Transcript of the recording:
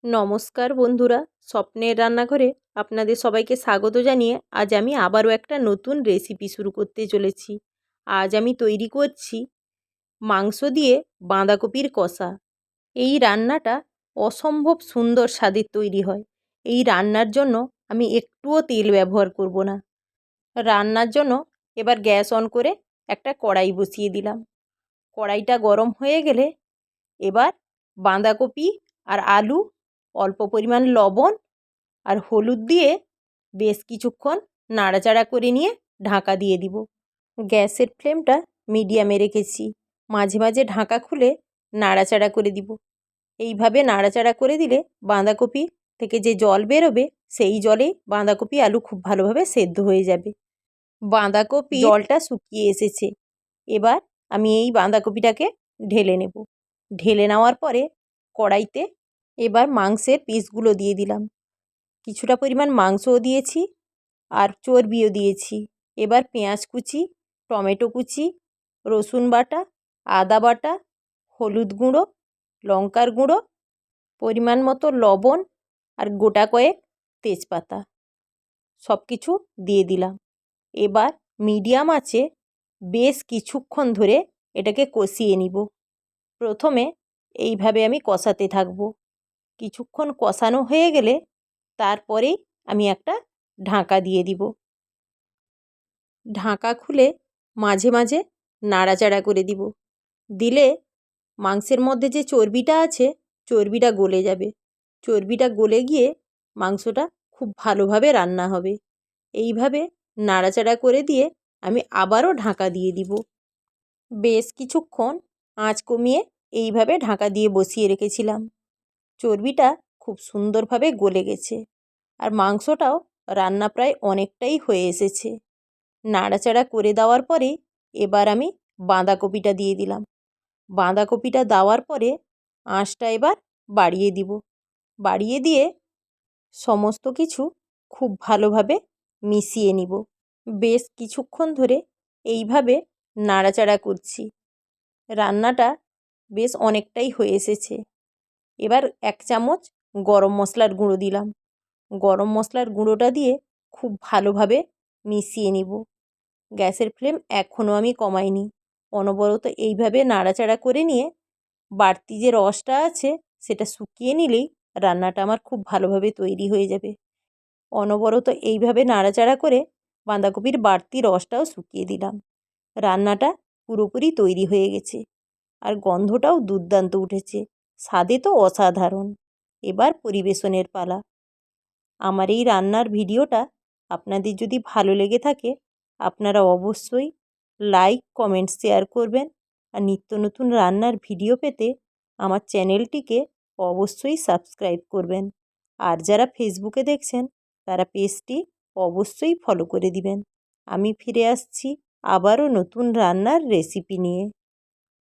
নমস্কার বন্ধুরা, স্বপ্নের রান্নাঘরে আপনাদের সবাইকে স্বাগত জানিয়ে আজ আমি আবারও একটা নতুন রেসিপি শুরু করতে চলেছি। আজ আমি তৈরি করছি মাংস দিয়ে বাঁধাকপির কষা। এই রান্নাটা অসম্ভব সুন্দর স্বাদের তৈরি হয়। এই রান্নার জন্য আমি একটুও তেল ব্যবহার করব না। রান্নার জন্য এবার গ্যাস অন করে একটা কড়াই বসিয়ে দিলাম। কড়াইটা গরম হয়ে গেলে এবার বাঁধাকপি আর আলু, অল্প পরিমাণ লবণ আর হলুদ দিয়ে বেশ কিছুক্ষণ নাড়াচাড়া করে নিয়ে ঢাকা দিয়ে দিব। গ্যাসের ফ্লেমটা মিডিয়ামে রেখেছি। মাঝে মাঝে ঢাকা খুলে নাড়াচাড়া করে দিব। এইভাবে নাড়াচাড়া করে দিলে বাঁধাকপি থেকে যে জল বেরোবে সেই জলেই বাঁধাকপি আলু খুব ভালোভাবে সেদ্ধ হয়ে যাবে। বাঁধাকপি জলটা শুকিয়ে এসেছে। এবার আমি এই বাঁধাকপিটাকে ঢেলে নেব। ঢেলে নেওয়ার পরে কড়াইতে এবার মাংসের পিসগুলো দিয়ে দিলাম। কিছুটা পরিমাণ মাংসও দিয়েছি আর চর্বিও দিয়েছি। এবার পেঁয়াজ কুচি, টমেটো কুচি, রসুন বাটা, আদা বাটা, হলুদ গুঁড়ো, লঙ্কার গুঁড়ো, পরিমাণ মতো লবণ আর গোটা কয়েক তেজপাতা সব কিছু দিয়ে দিলাম। এবার মিডিয়াম আঁচে বেশ কিছুক্ষণ ধরে এটাকে কষিয়ে নিব। প্রথমে এইভাবে আমি কষাতে থাকব। কিছুক্ষণ কষানো হয়ে গেলে তারপরেই আমি একটা ঢাকা দিয়ে দিব। ঢাকা খুলে মাঝে মাঝে নাড়াচাড়া করে দিব। দিলে মাংসের মধ্যে যে চর্বিটা আছে চর্বিটা গলে যাবে। চর্বিটা গলে গিয়ে মাংসটা খুব ভালোভাবে রান্না হবে। এইভাবে নাড়াচাড়া করে দিয়ে আমি আবারও ঢাকা দিয়ে দিব। বেশ কিছুক্ষণ আঁচ কমিয়ে এইভাবে ঢাকা দিয়ে বসিয়ে রেখেছিলাম। চর্বিটা খুব সুন্দরভাবে গলে গেছে আর মাংসটাও রান্না প্রায় অনেকটাই হয়ে এসেছে। নাড়াচাড়া করে দেওয়ার পরে এবার আমি বাঁধাকপিটা দিয়ে দিলাম। বাঁধাকপিটা দেওয়ার পরে আঁচটা এবার বাড়িয়ে দিব। বাড়িয়ে দিয়ে সমস্ত কিছু খুব ভালোভাবে মিশিয়ে নিব। বেশ কিছুক্ষণ ধরে এইভাবে নাড়াচাড়া করছি। রান্নাটা বেশ অনেকটাই হয়ে এসেছে। এবার 1 চামচ গরম মশলার গুঁড়ো দিলাম। গরম মশলার গুঁড়োটা দিয়ে খুব ভালোভাবে মিশিয়ে নিব। গ্যাসের ফ্লেম এখনও আমি কমাইনি। অনবরত এইভাবে নাড়াচাড়া করে নিয়ে বাড়তি যে রসটা আছে সেটা শুকিয়ে নিলেই রান্নাটা আমার খুব ভালোভাবে তৈরি হয়ে যাবে। অনবরত এইভাবে নাড়াচাড়া করে বাঁধাকপির বাড়তি রসটাও শুকিয়ে দিলাম। রান্নাটা পুরোপুরি তৈরি হয়ে গেছে আর গন্ধটাও দুর্দান্ত উঠেছে। স্বাদে তো অসাধারণ। এবার পরিবেশনের পালা। আমার এই রান্নার ভিডিওটা আপনাদের যদি ভালো লেগে থাকে আপনারা অবশ্যই লাইক, কমেন্ট, শেয়ার করবেন আর নিত্য নতুন রান্নার ভিডিও পেতে আমার চ্যানেলটিকে অবশ্যই সাবস্ক্রাইব করবেন। আর যারা ফেসবুকে দেখছেন তারা পেজটি অবশ্যই ফলো করে দিবেন। আমি ফিরে আসছি আবারও নতুন রান্নার রেসিপি নিয়ে।